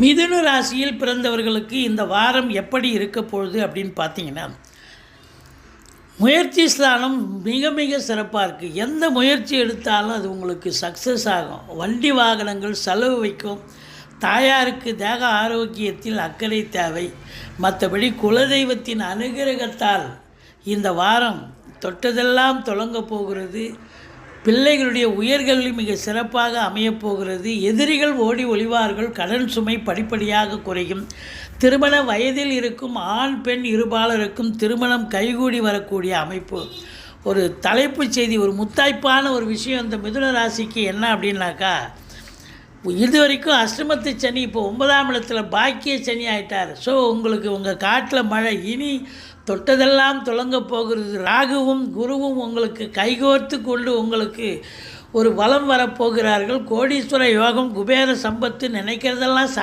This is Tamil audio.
மிதுன ராசியில் பிறந்தவர்களுக்கு இந்த வாரம் எப்படி இருக்க போகுது அப்படின்னு பார்த்தீங்கன்னா, முயற்சி ஸ்தானம் மிக மிக சிறப்பாக இருக்குது. எந்த முயற்சி எடுத்தாலும் அது உங்களுக்கு சக்ஸஸ் ஆகும். வண்டி வாகனங்கள் செலவு வைக்கும். தாயாருக்கு தேக ஆரோக்கியத்தில் அக்கறை தேவை. மற்றபடி குலதெய்வத்தின் அனுகிரகத்தால் இந்த வாரம் தொட்டதெல்லாம் தொடங்கப் போகிறது. பிள்ளைகளுடைய உயர்கல்வி மிக சிறப்பாக அமையப்போகிறது. எதிரிகள் ஓடி ஒளிவார்கள். கடன் சுமை படிப்படியாக குறையும். திருமண வயதில் இருக்கும் ஆண் பெண் இருபாலருக்கும் திருமணம் கைகூடி வரக்கூடிய அமைப்பு. ஒரு தலைப்புச் செய்தி, ஒரு முத்தாய்ப்பான ஒரு விஷயம் இந்த மிதுன ராசிக்கு என்ன அப்படின்னாக்கா, இது வரைக்கும் அஷ்டமத்து சனி இப்போ 9ஆம் இடத்துல பாக்கிய சனி ஆகிட்டார். ஸோ உங்களுக்கு உங்கள் காட்டில் மழை இனி தொட்டதெல்லாம் தொடங்க போகிறது. ராகுவும் குருவும் உங்களுக்கு கைகோர்த்து கொண்டு உங்களுக்கு ஒரு வலம் வரப்போகிறார்கள். கோடீஸ்வர யோகம், குபேர சம்பத்து, நினைக்கிறதெல்லாம்